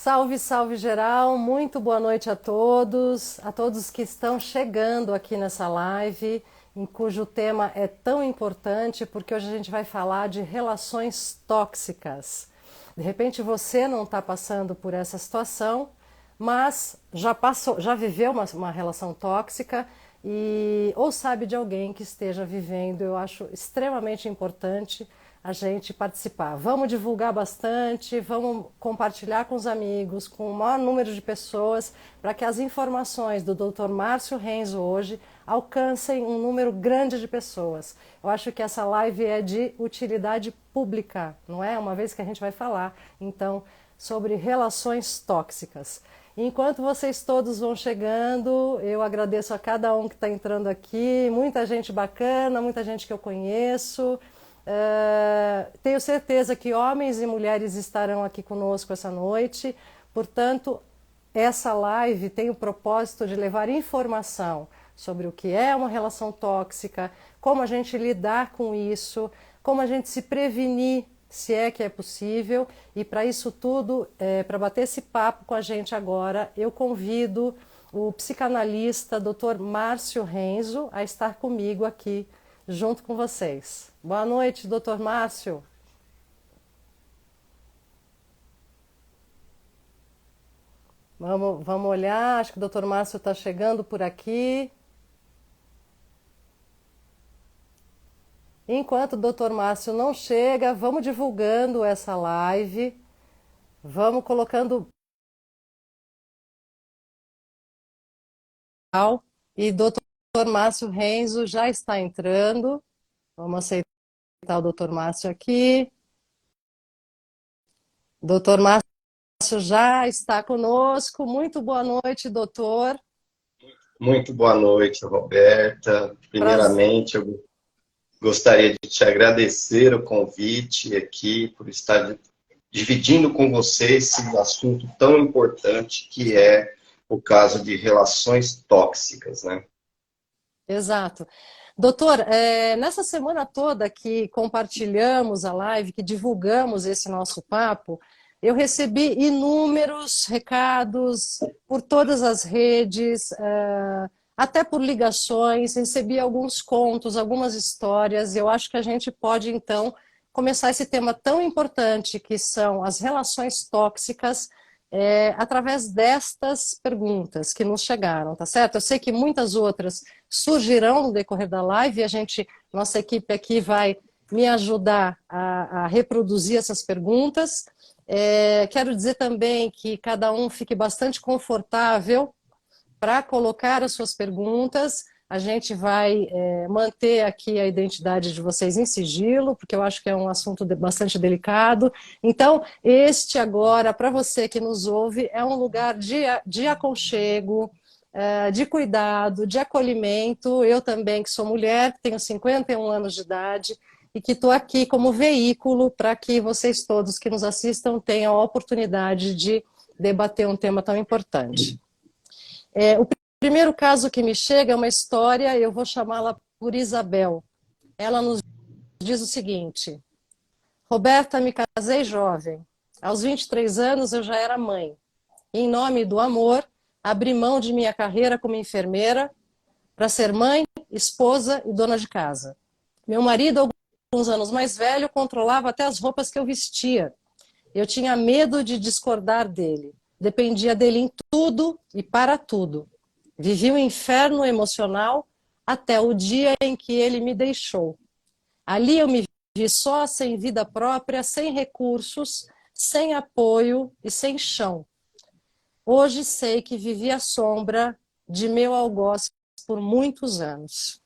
Salve, salve geral, muito boa noite a todos que estão chegando aqui nessa live, em cujo tema é tão importante, porque hoje a gente vai falar de relações tóxicas. De repente você não está passando por essa situação, mas já passou, já viveu uma relação tóxica ou sabe de alguém que esteja vivendo. Eu acho extremamente importante a gente participar. Vamos divulgar bastante, vamos compartilhar com os amigos, com o maior número de pessoas, para que as informações do Dr. Márcio Renzo hoje alcancem um número grande de pessoas. Eu acho que essa live é de utilidade pública, não é? Uma vez que a gente vai falar, então, sobre relações tóxicas. Enquanto vocês todos vão chegando, eu agradeço a cada um que está entrando aqui, muita gente bacana, muita gente que eu conheço. Tenho certeza que homens e mulheres estarão aqui conosco essa noite, portanto, essa live tem o propósito de levar informação sobre o que é uma relação tóxica, como a gente lidar com isso, como a gente se prevenir, se é que é possível, e para isso tudo, para bater esse papo com a gente agora, eu convido o psicanalista Dr. Márcio Renzo a estar comigo aqui junto com vocês. Boa noite, doutor Márcio. Vamos olhar, acho que o doutor Márcio está chegando por aqui. Enquanto o doutor Márcio não chega, vamos divulgando essa live, vamos colocando. E doutor Márcio Renzo já está entrando. Vamos aceitar o doutor Márcio aqui. Doutor Márcio já está conosco. Muito boa noite, doutor. Muito boa noite, Roberta. Prazer. Primeiramente, eu gostaria de te agradecer o convite aqui, por estar dividindo com você esse assunto tão importante que é o caso de relações tóxicas, né? Exato. Doutor, nessa semana toda que compartilhamos a live, que divulgamos esse nosso papo, eu recebi inúmeros recados por todas as redes, até por ligações, recebi alguns contos, algumas histórias, e eu acho que a gente pode, então, começar esse tema tão importante que são as relações tóxicas, através destas perguntas que nos chegaram, tá certo? Eu sei que muitas outras surgirão no decorrer da live e nossa equipe aqui vai me ajudar a reproduzir essas perguntas. Quero dizer também que cada um fique bastante confortável para colocar as suas perguntas. A gente vai manter aqui a identidade de vocês em sigilo, porque eu acho que é um assunto bastante delicado. Então, este agora, para você que nos ouve, é um lugar de aconchego, de cuidado, de acolhimento. Eu também, que sou mulher, tenho 51 anos de idade, e que estou aqui como veículo para que vocês todos que nos assistam tenham a oportunidade de debater um tema tão importante. O primeiro caso que me chega é uma história, eu vou chamá-la por Isabel. Ela nos diz o seguinte: Roberta, me casei jovem. Aos 23 anos eu já era mãe. Em nome do amor, abri mão de minha carreira como enfermeira para ser mãe, esposa e dona de casa. Meu marido, alguns anos mais velho, controlava até as roupas que eu vestia. Eu tinha medo de discordar dele. Dependia dele em tudo e para tudo. Vivi um inferno emocional até o dia em que ele me deixou. Ali eu me vi só, sem vida própria, sem recursos, sem apoio e sem chão. Hoje sei que vivi à sombra de meu algoz por muitos anos.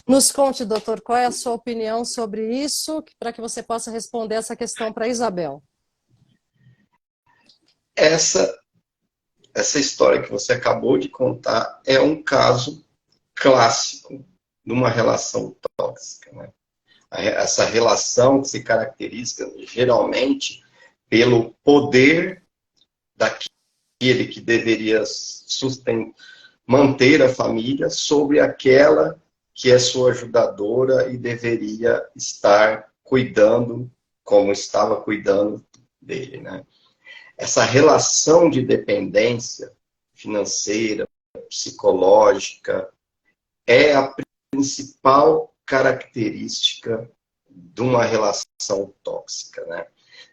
Nos conte, doutor, qual é a sua opinião sobre isso, para que você possa responder essa questão para Isabel. Essa, essa história que você acabou de contar é um caso clássico de uma relação tóxica, né? Essa relação que se caracteriza geralmente pelo poder daquele que deveria manter a família sobre aquela que é sua ajudadora e deveria estar cuidando como estava cuidando dele, né? essa relação de dependência financeira, psicológica, é a principal característica de uma relação tóxica, né?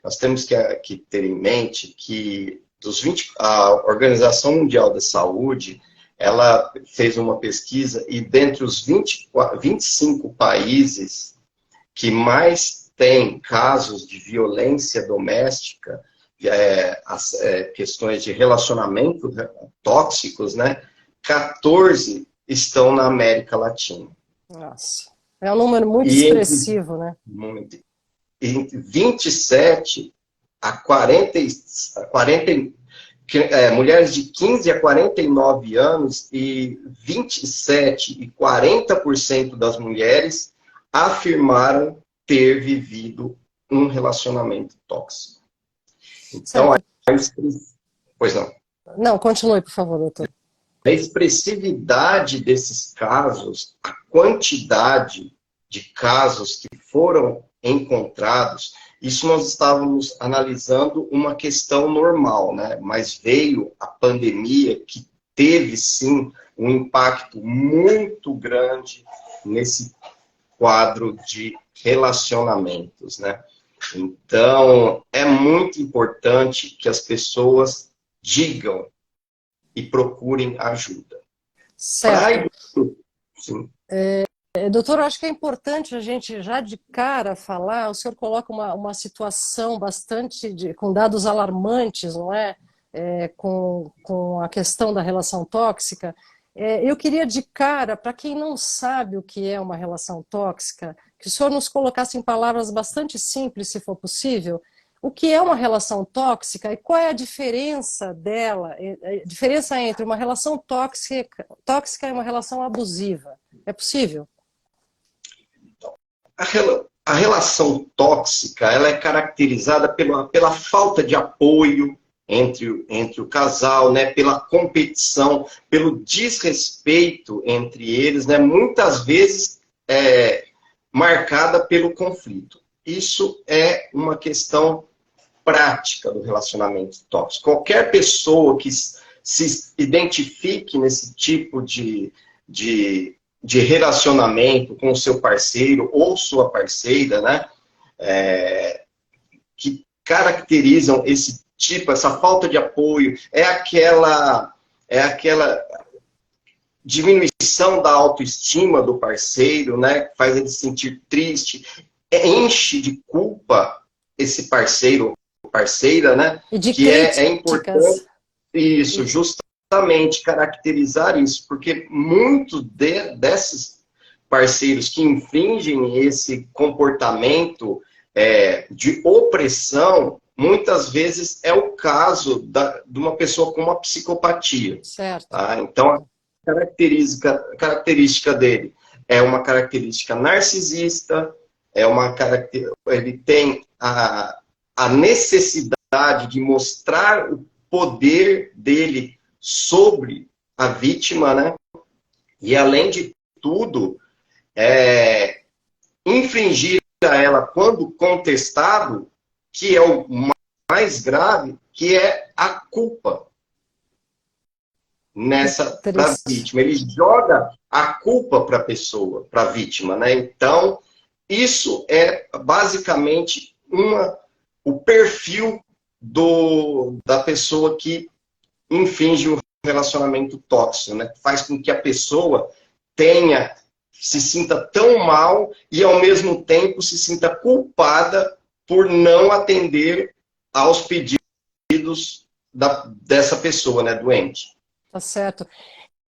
Nós temos que ter em mente que a Organização Mundial da Saúde, ela fez uma pesquisa e dentre os 25 países que mais têm casos de violência doméstica, questões de relacionamento tóxicos, né? 14 estão na América Latina. Nossa, é um número muito expressivo, né? Entre 27 a 40, mulheres de 15 a 49 anos e 27 e 40% das mulheres afirmaram ter vivido um relacionamento tóxico. Então, pois não. Não, continue, por favor, doutor. A expressividade desses casos, a quantidade de casos que foram encontrados, isso nós estávamos analisando uma questão normal, né? Mas veio a pandemia que teve, sim, um impacto muito grande nesse quadro de relacionamentos, né? Então, é muito importante que as pessoas digam e procurem ajuda. Certo. Sim. Doutor, eu acho que é importante a gente já de cara falar, o senhor coloca uma situação bastante, com dados alarmantes, não é? Com a questão da relação tóxica. Eu queria de cara, para quem não sabe o que é uma relação tóxica, que o senhor nos colocasse em palavras bastante simples, se for possível, o que é uma relação tóxica e qual é a diferença dela, a diferença entre uma relação tóxica e uma relação abusiva. É possível? A relação tóxica, ela é caracterizada pela falta de apoio entre o casal, né, pela competição, pelo desrespeito entre eles, né, muitas vezes marcada pelo conflito. Isso é uma questão prática do relacionamento tóxico. Qualquer pessoa que se identifique nesse tipo de relacionamento com o seu parceiro ou sua parceira, né, que caracterizam esse tipo, essa falta de apoio, é aquela diminuição da autoestima do parceiro, né, que faz ele se sentir triste, enche de culpa esse parceiro ou parceira, né, e de que críticas. é importante isso, justamente caracterizar isso, porque muitos desses parceiros que infringem esse comportamento de opressão, muitas vezes é o caso de uma pessoa com uma psicopatia. Certo. Tá? Então, a característica dele é uma característica narcisista, ele tem a necessidade de mostrar o poder dele sobre a vítima, né? E, além de tudo, infringir a ela quando contestado, que é o mais grave, que é a culpa para a vítima. Ele joga a culpa para a pessoa, para a vítima, né? Então, isso é basicamente o perfil da pessoa que infringe o relacionamento tóxico, né? Faz com que a pessoa se sinta tão mal e, ao mesmo tempo, se sinta culpada por não atender aos pedidos dessa pessoa, né, doente. Tá certo.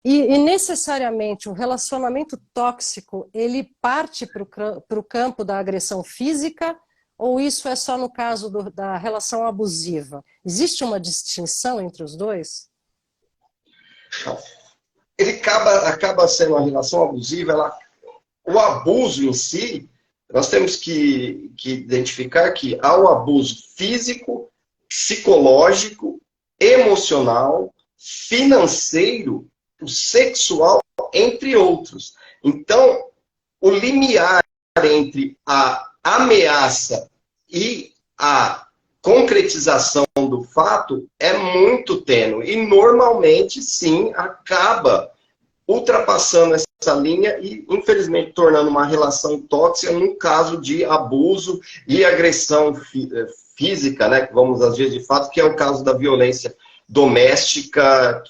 E necessariamente o relacionamento tóxico, ele parte para o campo da agressão física, ou isso é só no caso da relação abusiva? Existe uma distinção entre os dois? Ele acaba sendo uma relação abusiva. O abuso em si, nós temos que identificar que há o abuso físico, psicológico, emocional, financeiro, o sexual, entre outros. Então, o limiar entre a ameaça e a concretização do fato é muito tênue. E normalmente, sim, acaba ultrapassando essa linha e, infelizmente, tornando uma relação tóxica no caso de abuso e agressão física, né? Vamos às vezes de fato, que é o caso da violência doméstica,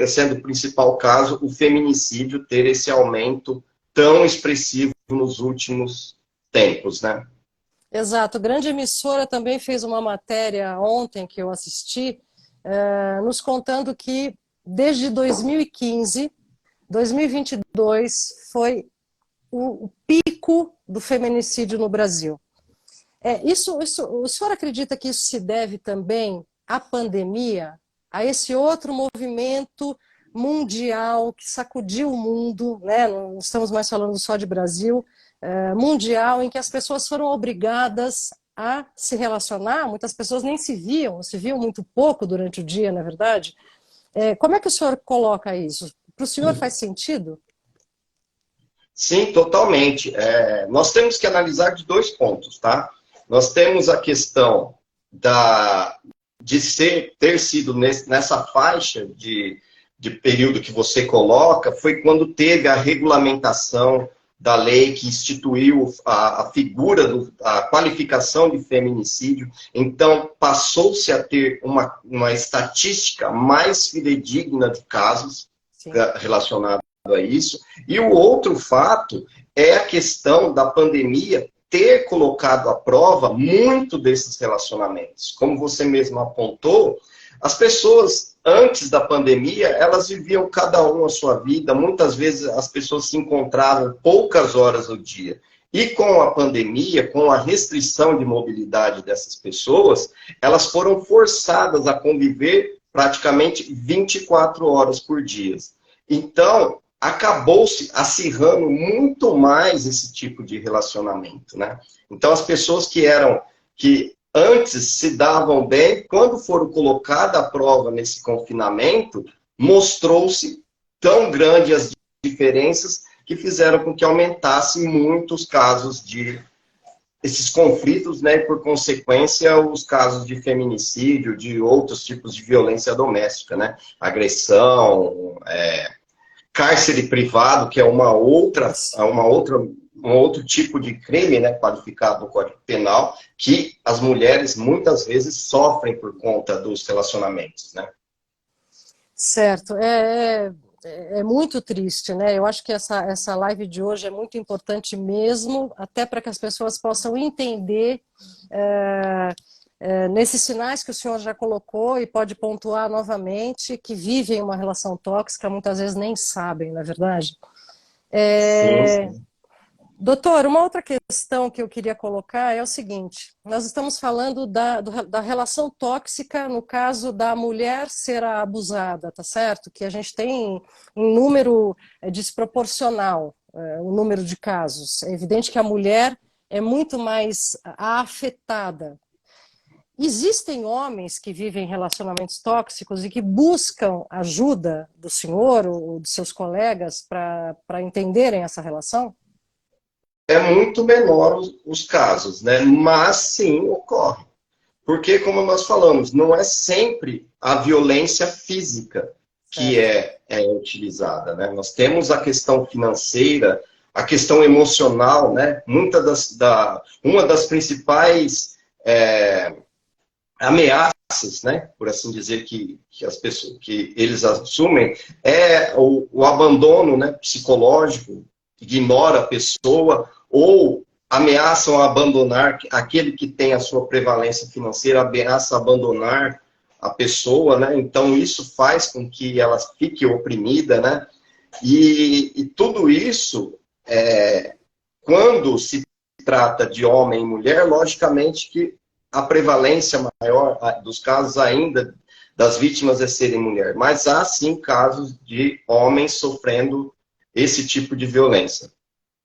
sendo o principal caso, o feminicídio ter esse aumento tão expressivo nos últimos tempos, né? Exato. Grande emissora também fez uma matéria ontem que eu assisti, nos contando que desde 2015, 2022 foi o pico do feminicídio no Brasil. O senhor acredita que isso se deve também à pandemia, a esse outro movimento mundial que sacudiu o mundo, né? Não estamos mais falando só de Brasil, mundial, em que as pessoas foram obrigadas a se relacionar, muitas pessoas nem se viam muito pouco durante o dia, na verdade. Como é que o senhor coloca isso? Para o senhor faz sentido? Sim, totalmente. Nós temos que analisar de dois pontos, tá? Nós temos a questão de ter sido nessa faixa de período que você coloca, foi quando teve a regulamentação da lei que instituiu a figura, a qualificação de feminicídio. Então, passou-se a ter uma estatística mais fidedigna de casos relacionados a isso. E o outro fato é a questão da pandemia ter colocado à prova muito desses relacionamentos. Como você mesmo apontou, as pessoas, antes da pandemia, elas viviam cada um a sua vida, muitas vezes as pessoas se encontravam poucas horas ao dia. E com a pandemia, com a restrição de mobilidade dessas pessoas, elas foram forçadas a conviver praticamente 24 horas por dia. Então, acabou-se acirrando muito mais esse tipo de relacionamento, né? Então, as pessoas que antes se davam bem, quando foram colocadas à prova nesse confinamento, mostrou-se tão grande as diferenças que fizeram com que aumentasse muito os casos de esses conflitos, né? E, por consequência, os casos de feminicídio, de outros tipos de violência doméstica, né? Agressão, cárcere privado, que é um outro tipo de crime, né, qualificado no Código Penal, que as mulheres muitas vezes sofrem por conta dos relacionamentos, né? Certo, é muito triste, né? Eu acho que essa live de hoje é muito importante mesmo, até para que as pessoas possam entender nesses sinais que o senhor já colocou e pode pontuar novamente, que vivem uma relação tóxica, muitas vezes nem sabem, não é verdade? Sim, sim. Doutor, uma outra questão que eu queria colocar é o seguinte: nós estamos falando da relação tóxica no caso da mulher ser abusada, tá certo? Que a gente tem um número desproporcional, o número de casos. É evidente que a mulher é muito mais afetada. Existem homens que vivem relacionamentos tóxicos e que buscam ajuda do senhor ou dos seus colegas para entenderem essa relação? É muito menor os casos, né? Mas sim ocorre. Porque, como nós falamos, não é sempre a violência física que Certo. é utilizada, né? Nós temos a questão financeira, a questão emocional, né? Uma das principais ameaças, né? Por assim dizer, que as pessoas, que eles assumem é o abandono, né? Psicológico, ignora a pessoa ou ameaçam abandonar aquele que tem a sua prevalência financeira, ameaça abandonar a pessoa, né? Então isso faz com que ela fique oprimida, né? E tudo isso, quando se trata de homem e mulher, logicamente que a prevalência maior dos casos ainda das vítimas é serem mulher, mas há sim casos de homens sofrendo esse tipo de violência.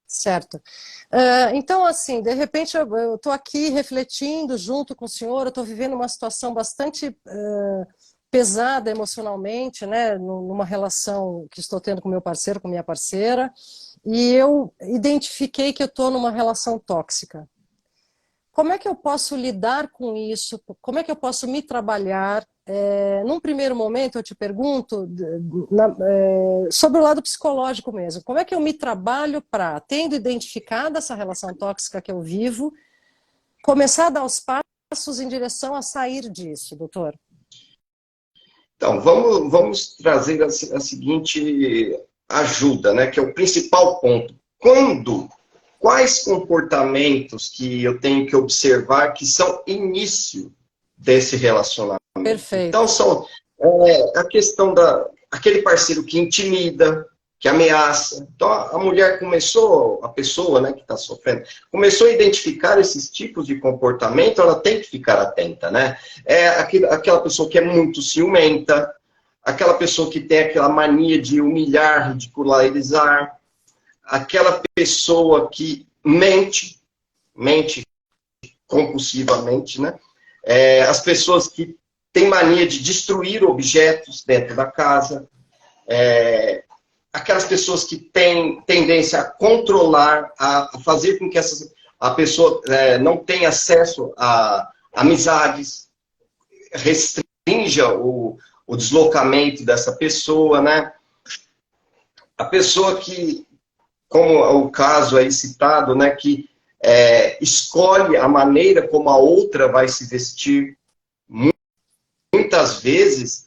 Certo. Então, assim, de repente eu estou aqui refletindo junto com o senhor, eu estou vivendo uma situação bastante pesada emocionalmente, né, numa relação que estou tendo com meu parceiro, com minha parceira, e eu identifiquei que eu estou numa relação tóxica. como é que eu posso lidar com isso? Como é que eu posso me trabalhar? Num primeiro momento, eu te pergunto sobre o lado psicológico mesmo. Como é que eu me trabalho para, tendo identificado essa relação tóxica que eu vivo, começar a dar os passos em direção a sair disso, doutor? Então, vamos trazer a seguinte ajuda, né, que é o principal ponto. Quais comportamentos que eu tenho que observar que são início desse relacionamento? Então, Perfeito. a questão aquele parceiro que intimida, que ameaça. Então, a mulher começou, a pessoa, né, que está sofrendo, começou a identificar esses tipos de comportamento, ela tem que ficar atenta, né? Aquela pessoa que é muito ciumenta, aquela pessoa que tem aquela mania de humilhar, ridicularizar, aquela pessoa que mente compulsivamente, né? As pessoas que têm mania de destruir objetos dentro da casa, aquelas pessoas que têm tendência a controlar, a fazer com que a pessoa não tenha acesso a amizades, restrinja o deslocamento dessa pessoa, né? A pessoa que, como o caso aí citado, né, que escolhe a maneira como a outra vai se vestir, muitas vezes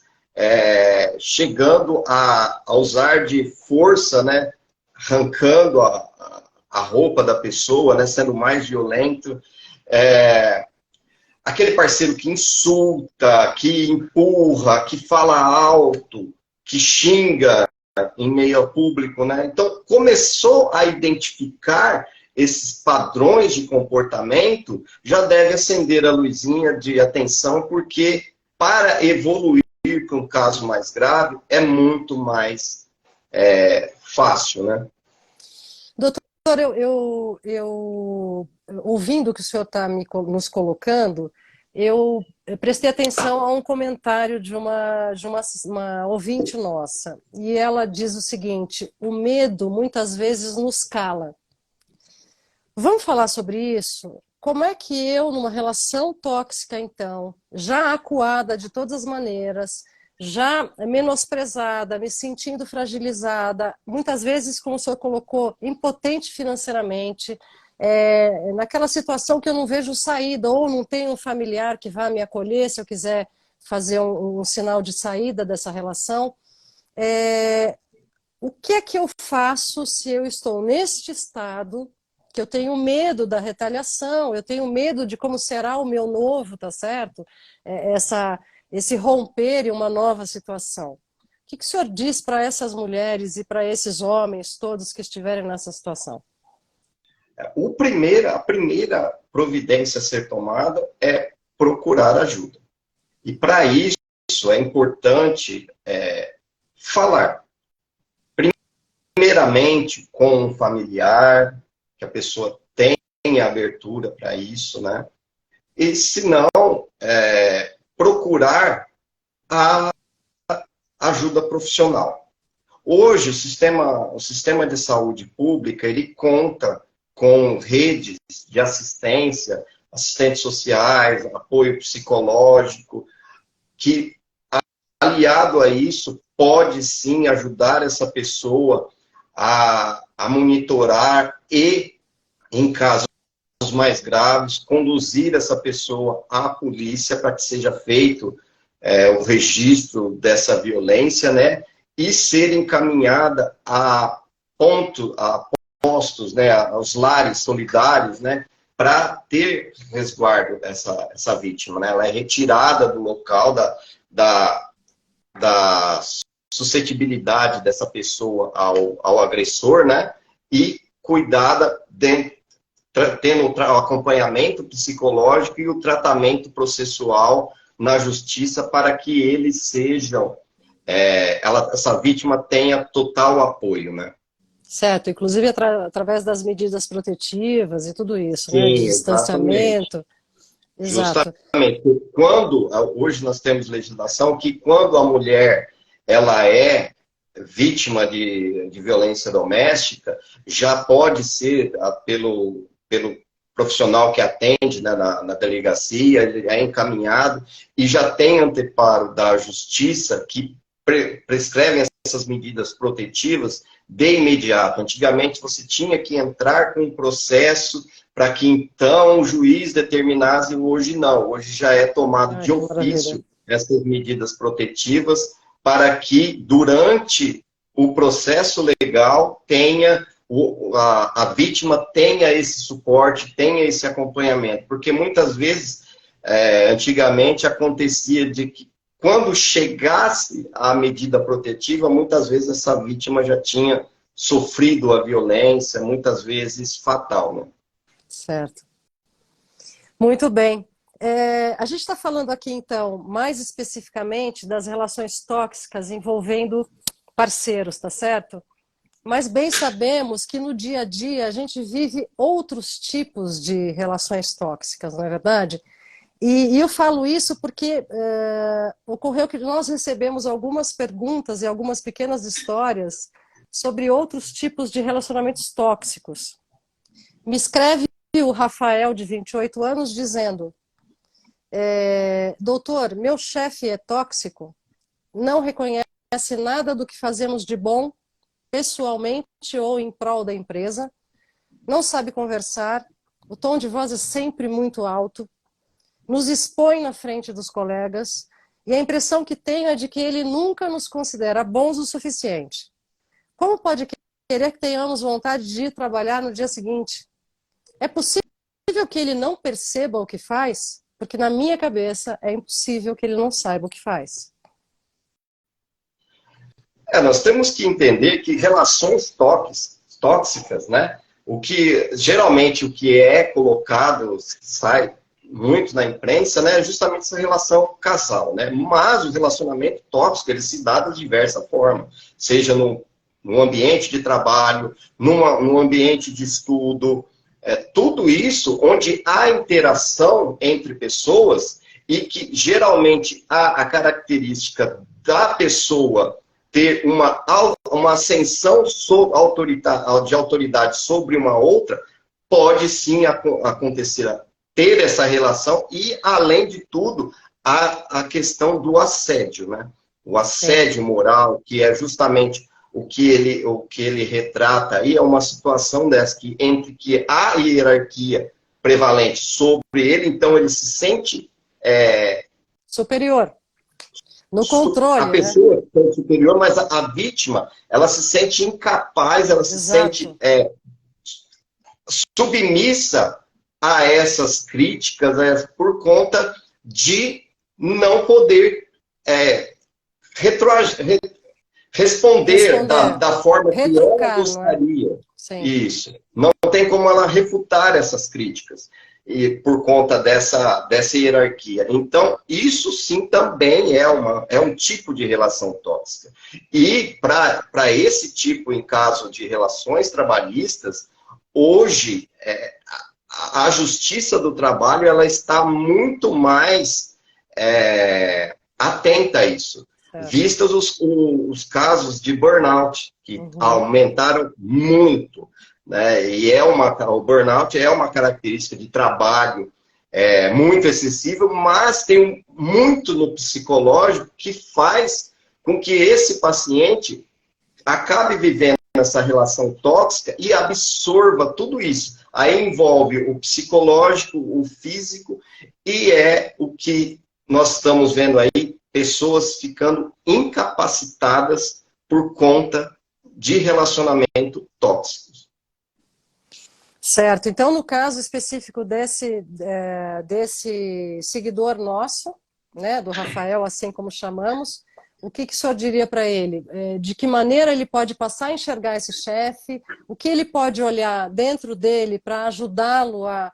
chegando a usar de força, né, arrancando a roupa da pessoa, né, sendo mais violento. Aquele parceiro que insulta, que empurra, que fala alto, que xinga em meio ao público, né? Então, começou a identificar esses padrões de comportamento, já deve acender a luzinha de atenção, porque para evoluir para um caso mais grave, é muito mais fácil, né? Doutor, ouvindo o que o senhor está nos colocando, eu prestei atenção a um comentário de uma ouvinte nossa. E ela diz o seguinte: o medo muitas vezes nos cala. Vamos falar sobre isso? Como é que eu, numa relação tóxica, então, já acuada de todas as maneiras, já menosprezada, me sentindo fragilizada, muitas vezes, como o senhor colocou, impotente financeiramente, naquela situação que eu não vejo saída, ou não tenho um familiar que vá me acolher se eu quiser fazer um sinal de saída dessa relação. O que é que eu faço se eu estou neste estado, que eu tenho medo da retaliação, eu tenho medo de como será o meu novo, tá certo? Esse romper em uma nova situação. O que o senhor diz para essas mulheres e para esses homens todos que estiverem nessa situação? A primeira providência a ser tomada é procurar ajuda. E para isso é importante falar. Primeiramente com um familiar, que a pessoa tenha abertura para isso, né? E se não, procurar a ajuda profissional. Hoje, o sistema de saúde pública, ele conta com redes de assistência, assistentes sociais, apoio psicológico, que, aliado a isso, pode sim ajudar essa pessoa a monitorar e, em casos mais graves, conduzir essa pessoa à polícia para que seja feito o registro dessa violência, né? E ser encaminhada a postos, né? Aos lares solidários, né? Para ter resguardo dessa vítima, né? Ela é retirada do local da suscetibilidade dessa pessoa ao agressor, né? E cuidada tendo o acompanhamento psicológico e o tratamento processual na justiça para que eles sejam, essa vítima tenha total apoio, né? Certo, inclusive através das medidas protetivas e tudo isso, né? De Sim, exatamente. distanciamento. Exato. Justamente. Hoje nós temos legislação que quando a mulher ela é vítima de violência doméstica, já pode ser, pelo profissional que atende, né, na delegacia, ele é encaminhado e já tem anteparo da justiça que prescrevem essas medidas protetivas de imediato. Antigamente você tinha que entrar com um processo para que então o juiz determinasse, hoje não. Hoje já é tomado de ofício essas medidas protetivas para que durante o processo legal tenha a vítima tenha esse suporte, tenha esse acompanhamento. Porque muitas vezes, antigamente, acontecia de que quando chegasse a medida protetiva, muitas vezes essa vítima já tinha sofrido a violência, muitas vezes fatal, né? Certo. Muito bem. A gente está falando aqui, então, mais especificamente das relações tóxicas envolvendo parceiros, tá certo? Mas bem sabemos que no dia a dia a gente vive outros tipos de relações tóxicas, não é verdade? E eu falo isso porque ocorreu que nós recebemos algumas perguntas e algumas pequenas histórias sobre outros tipos de relacionamentos tóxicos. Me escreve o Rafael, de 28 anos, dizendo: doutor, meu chefe é tóxico, não reconhece nada do que fazemos de bom, pessoalmente ou em prol da empresa, não sabe conversar, o tom de voz é sempre muito alto, nos expõe na frente dos colegas, e a impressão que tenho é de que ele nunca nos considera bons o suficiente. Como pode querer que tenhamos vontade de ir trabalhar no dia seguinte? É possível que ele não perceba o que faz? Porque na minha cabeça é impossível que ele não saiba o que faz. Nós temos que entender que relações tóxicas, né? Geralmente o que é colocado, sai muito na imprensa, né? É justamente essa relação casal, né? Mas o relacionamento tóxico, ele se dá de diversa forma, seja no ambiente de trabalho, no ambiente de estudo, tudo isso onde há interação entre pessoas e que geralmente há a característica da pessoa ter uma ascensão de autoridade sobre uma outra, pode sim acontecer, ter essa relação e, além de tudo, a questão do assédio, né? O assédio moral, que é justamente o que ele retrata aí, é uma situação dessa, entre que há hierarquia prevalente sobre ele, então ele se sente superior. No controle, a pessoa é superior, mas a vítima, ela se sente incapaz, ela se sente submissa a essas críticas, por conta de não poder responder da forma que ela gostaria. Isso. Não tem como ela refutar essas críticas. E por conta dessa hierarquia. Então, isso sim também é um tipo de relação tóxica. E para esse tipo, em caso de relações trabalhistas, hoje a justiça do trabalho ela está muito mais atenta a isso. Vistos os casos de burnout, que aumentaram muito. Né? E o burnout é uma característica de trabalho muito excessivo, mas tem muito no psicológico que faz com que esse paciente acabe vivendo essa relação tóxica e absorva tudo isso. Aí envolve o psicológico, o físico, e é o que nós estamos vendo aí, pessoas ficando incapacitadas por conta de relacionamento tóxico. Certo. Então, no caso específico desse seguidor nosso, né, do Rafael, assim como chamamos, o que o senhor diria para ele? De que maneira ele pode passar a enxergar esse chefe? O que ele pode olhar dentro dele para ajudá-lo a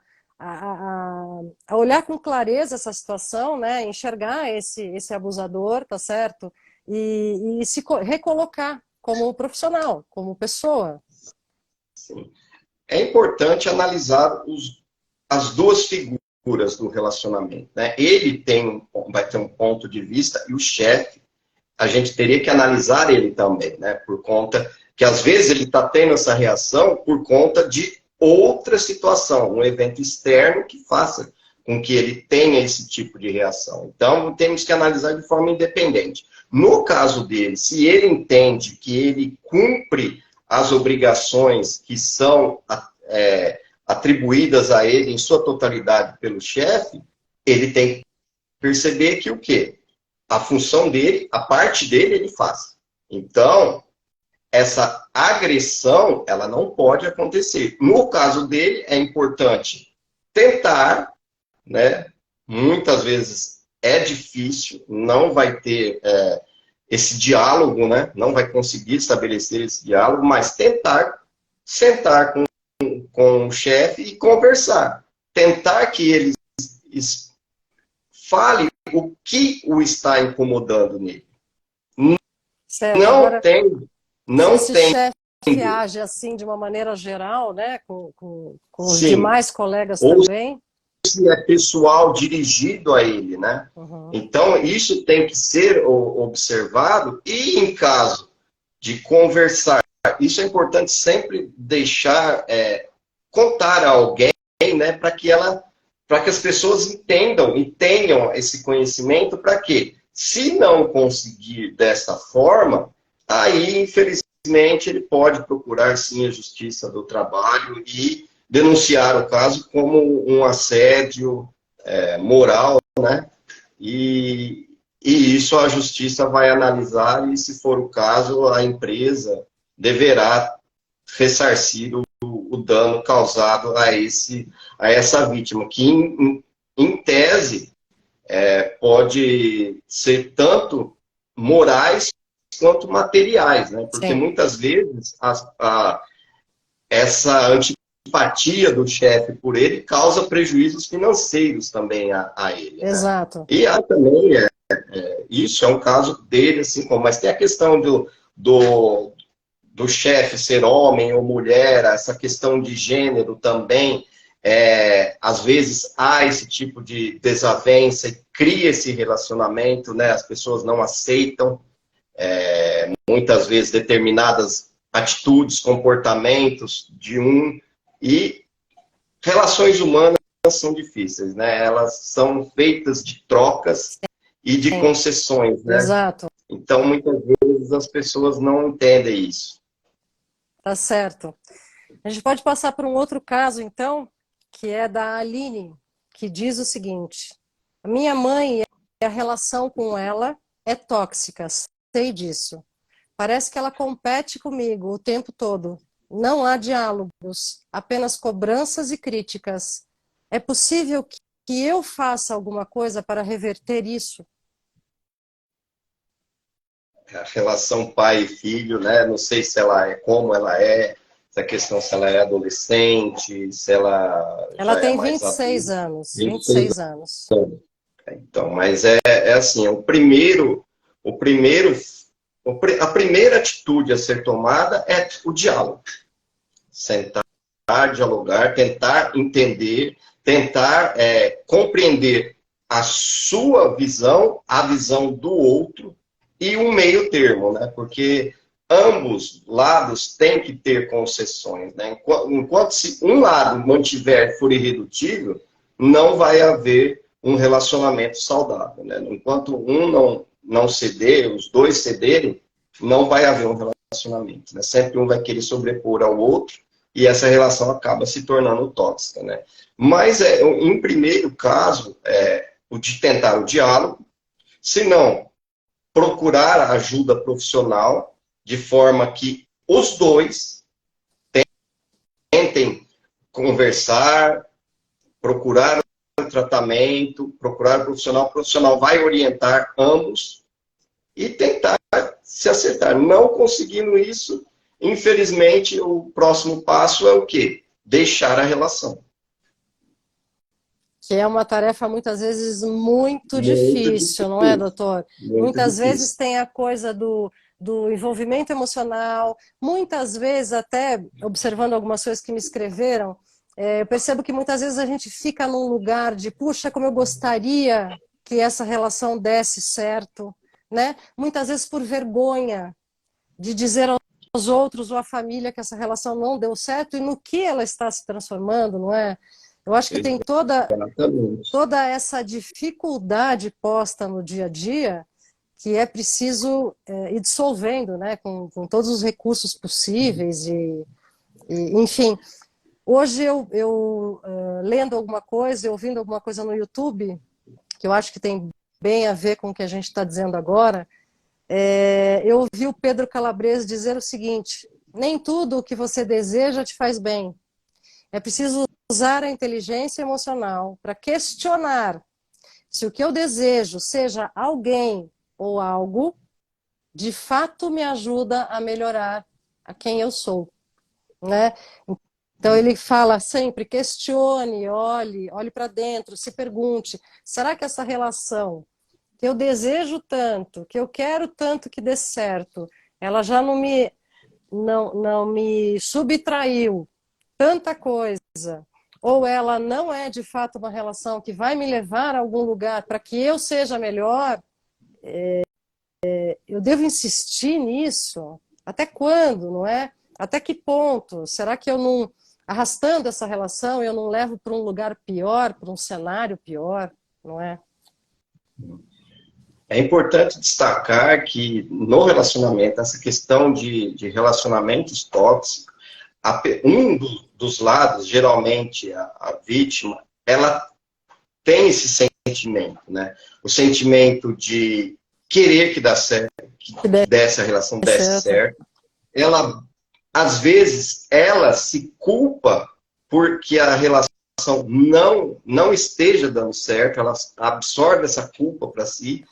olhar com clareza essa situação, né, enxergar esse abusador, tá certo? E se recolocar como profissional, como pessoa. Sim. É importante analisar as duas figuras do relacionamento, né? Ele vai ter um ponto de vista e o chefe, a gente teria que analisar ele também, né? Por conta que às vezes ele está tendo essa reação por conta de outra situação, um evento externo que faça com que ele tenha esse tipo de reação. Então, temos que analisar de forma independente. No caso dele, se ele entende que ele cumpre as obrigações que são atribuídas a ele em sua totalidade pelo chefe, ele tem que perceber que o quê? A função dele, a parte dele, ele faz. Então, essa agressão, ela não pode acontecer. No caso dele, é importante tentar, né? Muitas vezes é difícil, não vai ter esse diálogo, né? Não vai conseguir estabelecer esse diálogo, mas tentar sentar com o chefe e conversar. Tentar que ele fale o que o está incomodando nele. Certo. Não Agora, tem, se não esse tem. chefe age assim de uma maneira geral, né, com os Sim. demais colegas Ou também. se é pessoal dirigido a ele, né? Uhum. Então, isso tem que ser observado e, em caso de conversar, isso é importante sempre deixar, contar a alguém, né, para que as pessoas entendam e tenham esse conhecimento para que, se não conseguir dessa forma, aí, infelizmente, ele pode procurar, sim, a Justiça do Trabalho e denunciar o caso como um assédio moral, né? E isso a Justiça vai analisar e, se for o caso, a empresa deverá ressarcir o dano causado a essa vítima, que, em tese, pode ser tanto morais quanto materiais, né? Porque Sim. muitas vezes essa antipatia do chefe por ele causa prejuízos financeiros também a ele, né? Exato. E há também, isso é um caso dele, assim como, mas tem a questão do chefe ser homem ou mulher, essa questão de gênero também, às vezes há esse tipo de desavença e cria esse relacionamento, né? As pessoas não aceitam, muitas vezes, determinadas atitudes, comportamentos de um, e relações humanas são difíceis, né? Elas são feitas de trocas e de Sim. concessões, né? Exato. Então, muitas vezes as pessoas não entendem isso. Tá certo. A gente pode passar para um outro caso, então, que é da Aline, que diz o seguinte: a minha mãe, a relação com ela é tóxica, sei disso. Parece que ela compete comigo o tempo todo. Não há diálogos, apenas cobranças e críticas. É possível que eu faça alguma coisa para reverter isso? A relação pai e filho, né? Não sei se ela como ela é, essa questão se ela é adolescente, se ela Ela já é tem mais 26 adulta. anos, 26 26 anos. anos. Então, mas é assim, a primeira atitude a ser tomada é o diálogo. Sentar, dialogar, tentar entender, tentar compreender a sua visão, a visão do outro e um meio termo, né? Porque ambos lados têm que ter concessões, né? Enquanto se um lado mantiver foro irredutível, não vai haver um relacionamento saudável, né? Enquanto um não ceder, os dois cederem, não vai haver um relacionamento, né? Sempre um vai querer sobrepor ao outro e essa relação acaba se tornando tóxica, né? Mas, em primeiro caso, o de tentar o diálogo, se não, procurar ajuda profissional, de forma que os dois tentem conversar, procurar um tratamento, procurar o profissional vai orientar ambos e tentar se acertar. Não conseguindo isso, infelizmente, o próximo passo é o quê? Deixar a relação. Que é uma tarefa muitas vezes muito Muito difícil, não é, difícil. doutor? Muito Muitas difícil. vezes tem a coisa do envolvimento emocional, muitas vezes, até observando algumas coisas que me escreveram, eu percebo que muitas vezes a gente fica num lugar de, puxa, como eu gostaria que essa relação desse certo, né? Muitas vezes por vergonha de dizer os outros ou a família que essa relação não deu certo e no que ela está se transformando, não é? Eu acho que tem Exatamente. toda essa dificuldade posta no dia a dia que é preciso ir dissolvendo, né, com todos os recursos possíveis enfim. Hoje lendo alguma coisa, ouvindo alguma coisa no YouTube, que eu acho que tem bem a ver com o que a gente está dizendo agora, eu ouvi o Pedro Calabres dizer o seguinte: nem tudo o que você deseja te faz bem. É preciso usar a inteligência emocional para questionar se o que eu desejo, seja alguém ou algo, de fato me ajuda a melhorar a quem eu sou, né? Então ele fala sempre, questione, olhe para dentro, se pergunte, será que essa relação que eu desejo tanto, que eu quero tanto que dê certo, ela já não me subtraiu tanta coisa, ou ela não é de fato uma relação que vai me levar a algum lugar para que eu seja melhor, eu devo insistir nisso? Até quando, não é? Até que ponto? Será que eu não, arrastando essa relação, eu não levo para um lugar pior, para um cenário pior, não é? É importante destacar que no relacionamento, essa questão de relacionamentos tóxicos, um dos lados, geralmente a vítima, ela tem esse sentimento, né? O sentimento de querer que dê certo, Que que dê dessa relação desse certo. certo. Ela, às vezes, ela se culpa porque a relação não esteja dando certo, ela absorve essa culpa para si,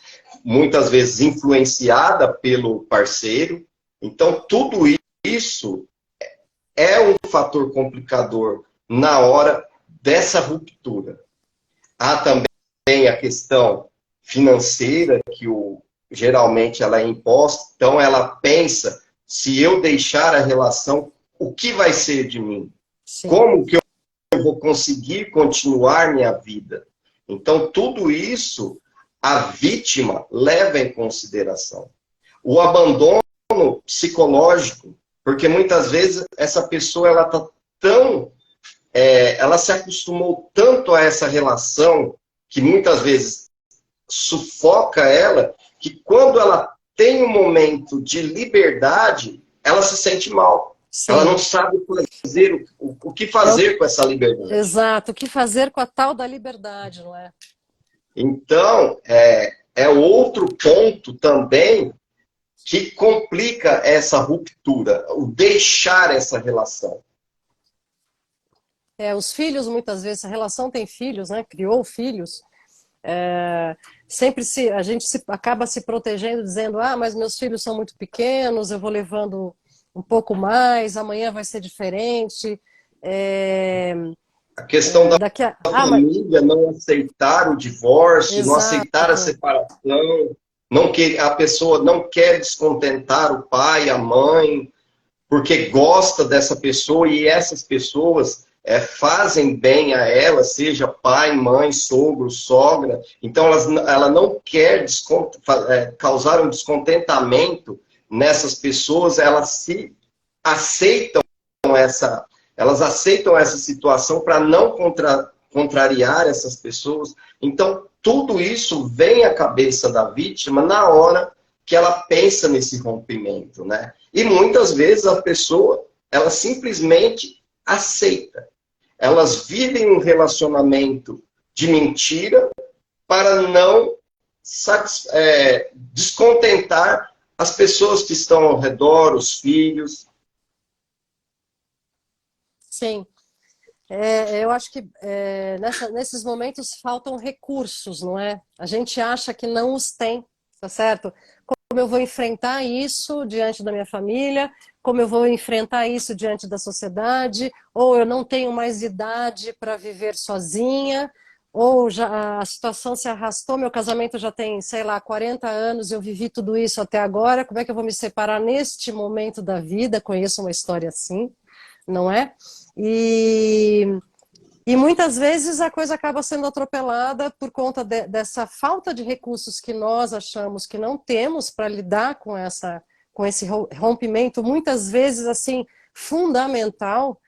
muitas vezes influenciada pelo parceiro. Então, tudo isso é um fator complicador na hora dessa ruptura. Há também a questão financeira, que geralmente ela é imposta, então ela pensa, se eu deixar a relação, o que vai ser de mim? Sim. Como que eu vou conseguir continuar minha vida? Então, tudo isso a vítima leva em consideração. O abandono psicológico, porque muitas vezes essa pessoa ela está tão ela se acostumou tanto a essa relação que muitas vezes sufoca ela, que quando ela tem um momento de liberdade, ela se sente mal. Ela não Sim. sabe fazer o que É o, fazer com essa liberdade. exato. O que fazer com a tal da liberdade, não é? Então, é outro ponto também que complica essa ruptura, o deixar essa relação. Os filhos, muitas vezes, a relação tem filhos, né? Criou filhos. Sempre a gente acaba se protegendo, dizendo: ah, mas meus filhos são muito pequenos, eu vou levando um pouco mais, amanhã vai ser diferente. A questão da Mas família não aceitar o divórcio, não aceitar a exato, separação, a pessoa não quer descontentar o pai, a mãe, porque gosta dessa pessoa e essas pessoas fazem bem a ela, seja pai, mãe, sogro, sogra. Então ela não quer causar um descontentamento nessas pessoas, elas se aceitam essa, elas aceitam essa situação para não contrariar essas pessoas. Então, tudo isso vem à cabeça da vítima na hora que ela pensa nesse rompimento, né? E muitas vezes a pessoa, ela simplesmente aceita. Elas vivem um relacionamento de mentira para não descontentar as pessoas que estão ao redor, os filhos. sim. Eu acho que nesses momentos faltam recursos, não é? A gente acha que não os tem, tá certo? Como eu vou enfrentar isso diante da minha família, como eu vou enfrentar isso diante da sociedade, ou eu não tenho mais idade para viver sozinha, ou já a situação se arrastou, meu casamento já tem, sei lá, 40 anos, eu vivi tudo isso até agora, como é que eu vou me separar neste momento da vida? Conheço uma história assim, não é? E, e muitas vezes a coisa acaba sendo atropelada por conta dessa falta de recursos que nós achamos que não temos para lidar com com esse rompimento, muitas vezes assim, fundamental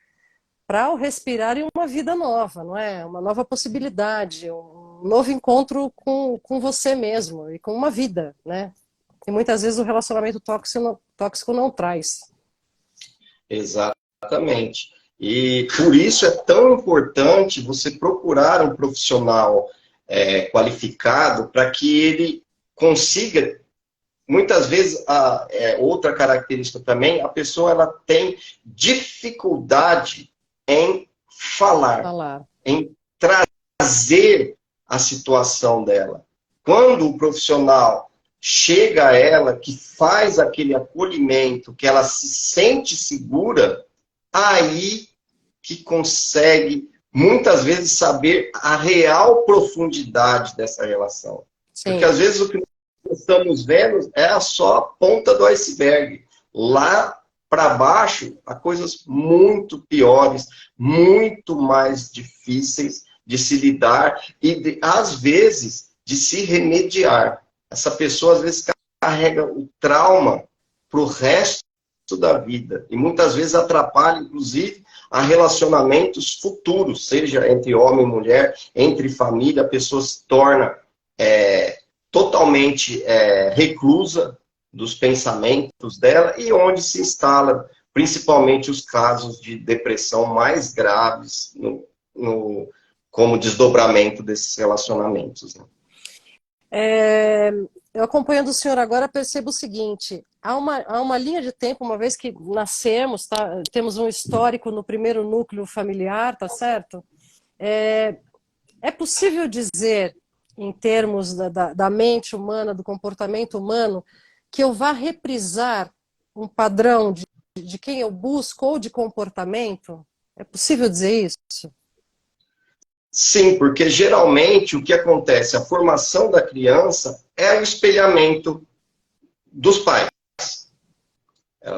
para o respirar em uma vida nova, não é? Uma nova possibilidade, um novo encontro com você mesmo e com uma vida, né? E muitas vezes o relacionamento tóxico não traz. Exatamente. E por isso é tão importante você procurar um profissional qualificado para que ele consiga. Muitas vezes, outra característica também, a pessoa ela tem dificuldade em falar, em trazer a situação dela. Quando o profissional chega a ela, que faz aquele acolhimento, que ela se sente segura, aí que consegue, muitas vezes, saber a real profundidade dessa relação. Sim. Porque, às vezes, o que nós estamos vendo é só a ponta do iceberg. Lá para baixo, há coisas muito piores, muito mais difíceis de se lidar e, às vezes, de se remediar. Essa pessoa, às vezes, carrega o trauma para o resto da vida. E muitas vezes atrapalha, inclusive, a relacionamentos futuros, seja entre homem e mulher, entre família, a pessoa se torna totalmente reclusa dos pensamentos dela e onde se instala principalmente os casos de depressão mais graves como desdobramento desses relacionamentos. Né? Eu acompanhando o senhor agora percebo o seguinte, há uma linha de tempo, uma vez que nascemos, tá, temos um histórico no primeiro núcleo familiar, tá certo? É possível dizer, em termos da mente humana, do comportamento humano, que eu vá reprisar um padrão de quem eu busco ou de comportamento? É possível dizer isso? Sim, porque geralmente o que acontece, a formação da criança é o espelhamento dos pais.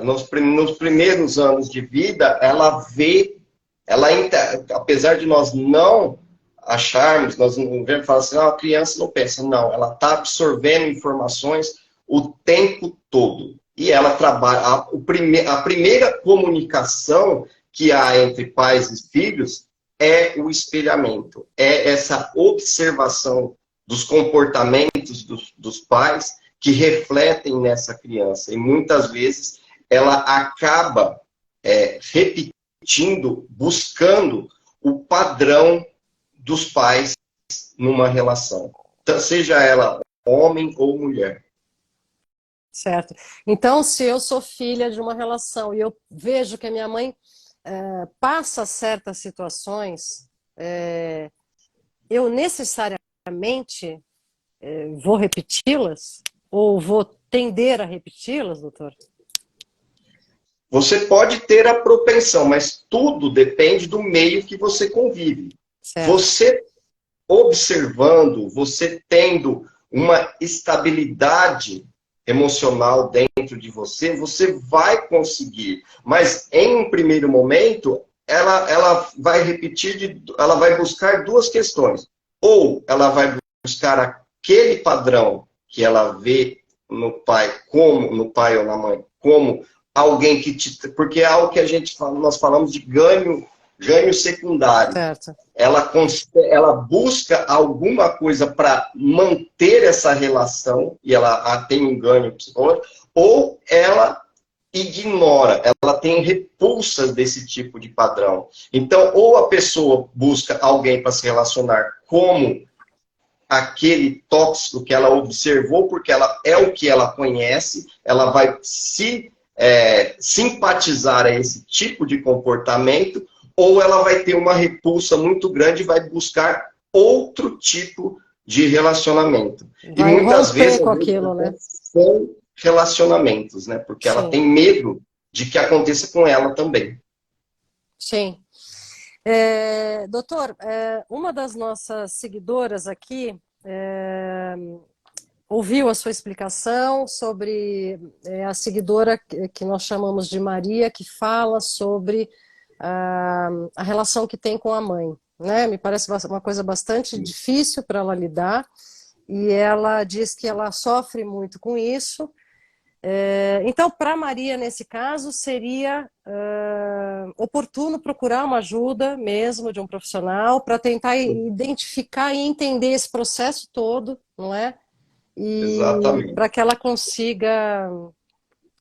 Nos primeiros anos de vida, ela vê, apesar de nós não acharmos, nós não vemos falar assim, a criança não pensa, não, ela está absorvendo informações o tempo todo. E ela trabalha, a primeira comunicação que há entre pais e filhos é o espelhamento, é essa observação dos comportamentos dos pais que refletem nessa criança. E muitas vezes ela acaba repetindo, buscando o padrão dos pais numa relação, seja ela homem ou mulher. Certo. Então, se eu sou filha de uma relação e eu vejo que a minha mãe passa certas situações, eu necessariamente vou repeti-las? Ou vou tender a repeti-las, doutor? Você pode ter a propensão, mas tudo depende do meio que você convive. Certo. Você observando, você tendo uma estabilidade emocional dentro de você, você vai conseguir. Mas em um primeiro momento, ela vai ela vai buscar duas questões. Ou ela vai buscar aquele padrão que ela vê no pai ou na mãe, como alguém que porque é algo que nós falamos de ganho secundário. Certo. Ela busca alguma coisa para manter essa relação, e ela tem um ganho psicológico, ou ela ignora, ela tem repulsa desse tipo de padrão. Então, ou a pessoa busca alguém para se relacionar como aquele tóxico que ela observou, porque ela é o que ela conhece, ela vai simpatizar a esse tipo de comportamento, ou ela vai ter uma repulsa muito grande e vai buscar outro tipo de relacionamento. Vai e muitas vezes com aquilo, né? São relacionamentos, né? Porque ela tem medo de que aconteça com ela também. Sim. Doutor, uma das nossas seguidoras aqui ouviu a sua explicação sobre a seguidora que nós chamamos de Maria, que fala sobre a relação que tem com a mãe. Né? Me parece uma coisa bastante difícil para ela lidar, e ela diz que ela sofre muito com isso, Então, para Maria, nesse caso, seria oportuno procurar uma ajuda mesmo de um profissional para tentar identificar e entender esse processo todo, não é? E Exatamente. para que ela consiga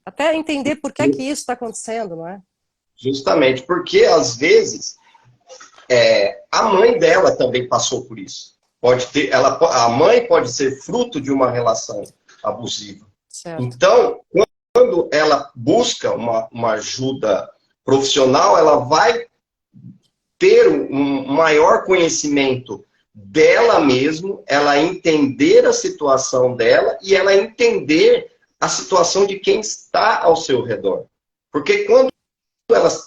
até entender por que é que isso está acontecendo, não é? Justamente porque, às vezes, a mãe dela também passou por isso. Pode ter, a mãe pode ser fruto de uma relação abusiva. Certo, Então, quando ela busca uma ajuda profissional, ela vai ter um maior conhecimento dela mesmo, ela entender a situação dela e ela entender a situação de quem está ao seu redor. Porque quando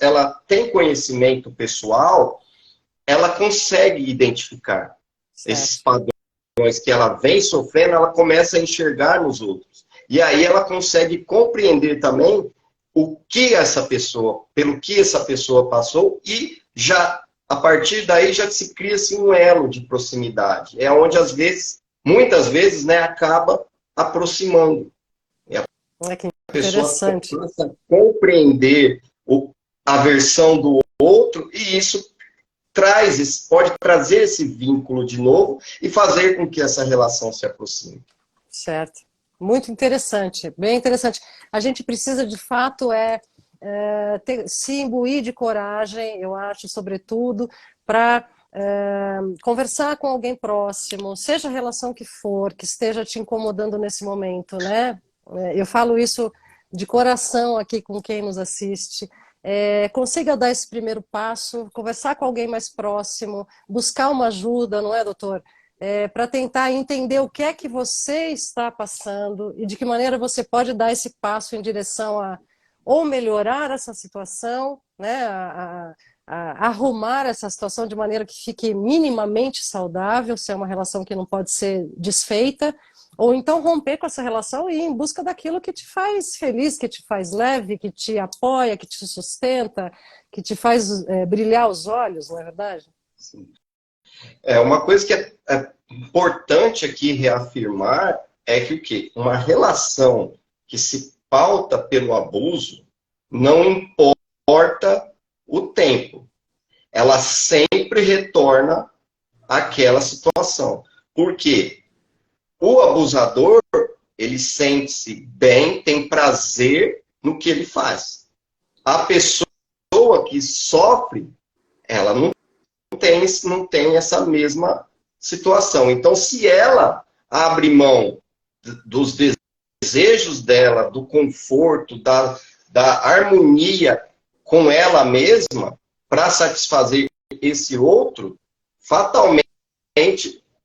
ela tem conhecimento pessoal, ela consegue identificar esses certo. padrões que ela vem sofrendo, ela começa a enxergar nos outros. E aí ela consegue compreender também o que essa pessoa, pelo que essa pessoa passou e já a partir daí já se cria assim, um elo de proximidade. É onde às vezes, muitas vezes, né, acaba aproximando. E a Olha que pessoa interessante. começa a compreender a versão do outro e isso pode trazer esse vínculo de novo e fazer com que essa relação se aproxime. Certo. Muito interessante, bem interessante. A gente precisa, de fato, se imbuir de coragem, eu acho, sobretudo, para conversar com alguém próximo, seja a relação que for, que esteja te incomodando nesse momento, né? Eu falo isso de coração aqui com quem nos assiste. Consiga dar esse primeiro passo, conversar com alguém mais próximo, buscar uma ajuda, não é, doutor? Para tentar entender o que é que você está passando e de que maneira você pode dar esse passo em direção a ou melhorar essa situação, né, a arrumar essa situação de maneira que fique minimamente saudável, se é uma relação que não pode ser desfeita, ou então romper com essa relação e ir em busca daquilo que te faz feliz, que te faz leve, que te apoia, que te sustenta, que te faz brilhar os olhos, não é verdade? Sim. Uma coisa que é importante aqui reafirmar é que o quê? Uma relação que se pauta pelo abuso não importa o tempo. Ela sempre retorna àquela situação. Por quê? O abusador, ele sente-se bem, tem prazer no que ele faz. A pessoa que sofre, ela não tem essa mesma situação. Então, se ela abre mão dos desejos dela, do conforto, da harmonia com ela mesma, para satisfazer esse outro, fatalmente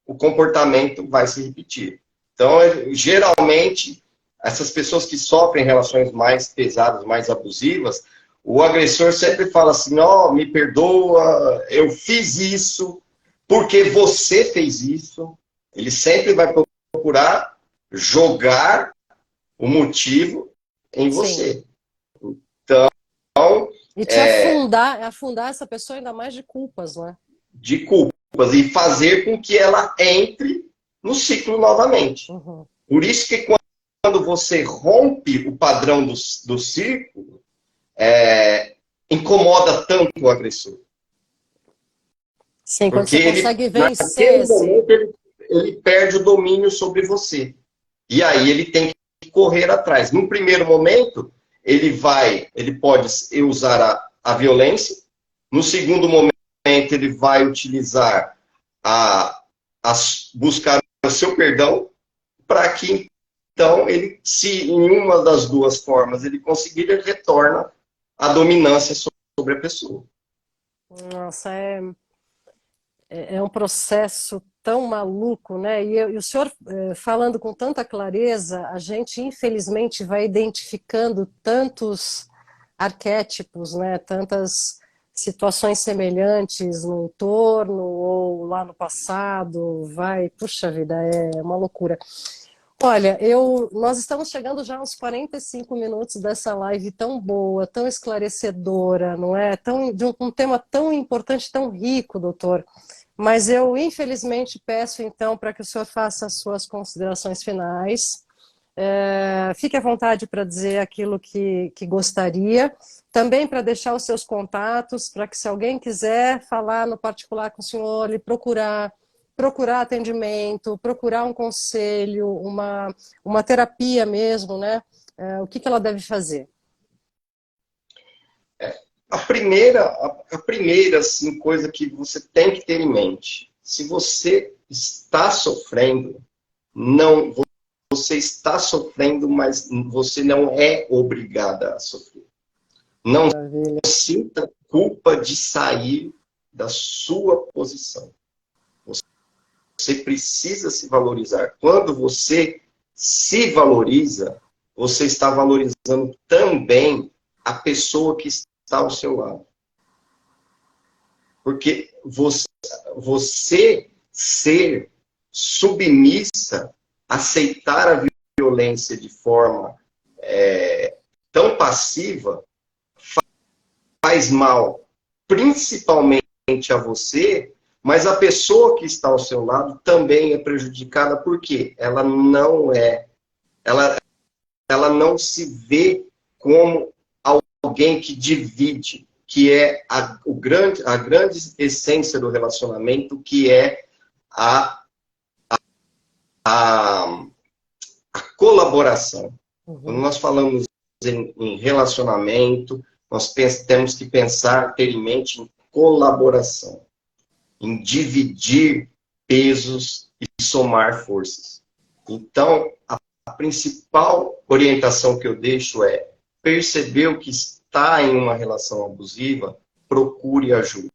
o comportamento vai se repetir. Então, geralmente, essas pessoas que sofrem relações mais pesadas, mais abusivas, o agressor sempre fala assim, ó, me perdoa, eu fiz isso, porque você fez isso. Ele sempre vai procurar jogar o motivo em Sim. você. Então, E te afundar essa pessoa ainda mais de culpas, né? de culpas e fazer com que ela entre no ciclo novamente. Uhum. Por isso que quando você rompe o padrão do círculo, incomoda tanto o agressor. Sim, quando Porque você ele, consegue vencer naquele esse. momento, ele perde o domínio sobre você. E aí ele tem que correr atrás. No primeiro momento, ele pode usar a violência. No segundo momento, ele vai utilizar a buscar o seu perdão para que então ele, se em uma das duas formas ele conseguir, ele retorna a dominância sobre a pessoa. Nossa, é um processo tão maluco, né? E o senhor, falando com tanta clareza, a gente infelizmente vai identificando tantos arquétipos, né? Tantas situações semelhantes no entorno ou lá no passado, puxa vida, é uma loucura. Olha, nós estamos chegando já aos 45 minutos dessa live tão boa, tão esclarecedora, não é? De um tema tão importante, tão rico, doutor. Mas eu, infelizmente, peço então para que o senhor faça as suas considerações finais. Fique à vontade para dizer aquilo que gostaria, também para deixar os seus contatos, para que se alguém quiser falar no particular com o senhor, ele procurar atendimento, procurar um conselho, uma terapia mesmo, né? O que ela deve fazer? A primeira assim, coisa que você tem que ter em mente, se você está sofrendo, não, você está sofrendo, mas você não é obrigada a sofrer. Não Maravilha. sinta culpa de sair da sua posição. Você precisa se valorizar. Quando você se valoriza, você está valorizando também a pessoa que está ao seu lado. Porque você ser submissa, aceitar a violência de forma tão passiva, faz mal, principalmente a você, mas a pessoa que está ao seu lado também é prejudicada, porque ela não se vê como alguém que divide, que é a grande essência do relacionamento, que é a colaboração. Quando nós falamos em relacionamento, nós temos que ter em mente em colaboração, em dividir pesos e somar forças. Então, a principal orientação que eu deixo é: perceber o que está em uma relação abusiva, procure ajuda.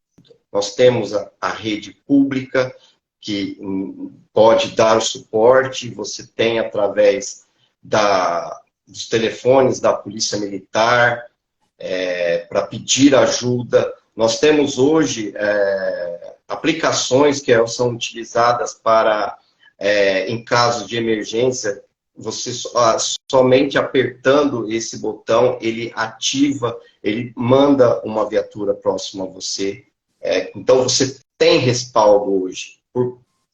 Nós temos a rede pública, que pode dar o suporte, você tem através dos telefones da Polícia Militar, para pedir ajuda. Nós temos hoje aplicações que são utilizadas para, em caso de emergência, você somente apertando esse botão, ele ativa, ele manda uma viatura próxima a você. Então você tem respaldo hoje.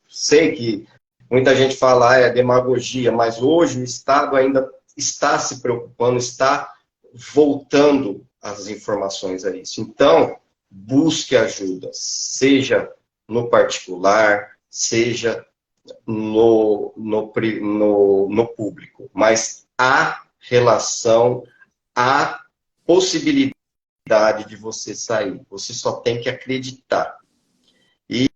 Sei que muita gente fala é demagogia, mas hoje o Estado ainda está se preocupando, está voltando as informações a isso. Então, busque ajuda, seja no particular, seja no público. Mas há relação, há possibilidade de você sair. Você só tem que acreditar. E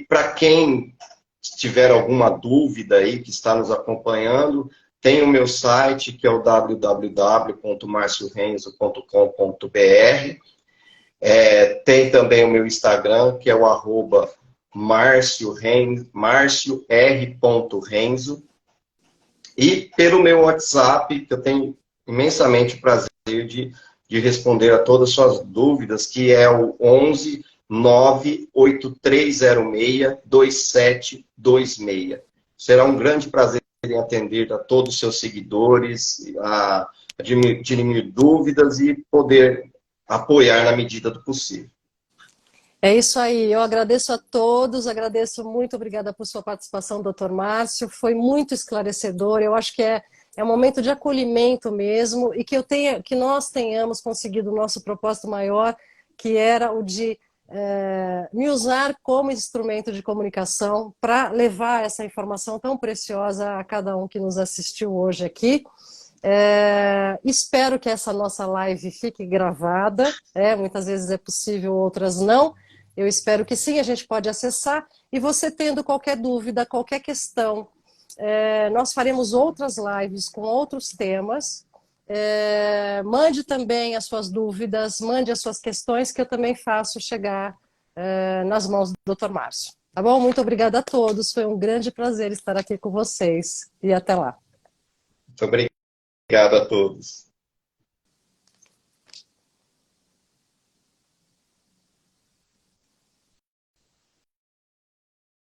para quem tiver alguma dúvida aí, que está nos acompanhando, tem o meu site, que é o www.marciorenzo.com.br. Tem também o meu Instagram, que é o @marcior.renzo. E pelo meu WhatsApp, que eu tenho imensamente o prazer de responder a todas as suas dúvidas, que é o 11 98306 2726. Será um grande prazer em atender a todos os seus seguidores, a dirimir dúvidas e poder apoiar na medida do possível. É isso aí, eu agradeço a todos, agradeço muito, obrigada por sua participação, doutor Márcio, foi muito esclarecedor, eu acho que é um momento de acolhimento mesmo, e que nós tenhamos conseguido o nosso propósito maior, que era o de me usar como instrumento de comunicação para levar essa informação tão preciosa a cada um que nos assistiu hoje aqui. Espero que essa nossa live fique gravada, muitas vezes é possível, outras não. Eu espero que sim, a gente pode acessar. E você tendo qualquer dúvida, qualquer questão, nós faremos outras lives com outros temas. Mande também as suas dúvidas, mande as suas questões, que eu também faço chegar nas mãos do Dr. Márcio. Tá bom? Muito obrigada a todos, foi um grande prazer estar aqui com vocês. E até lá. Muito obrigado a todos.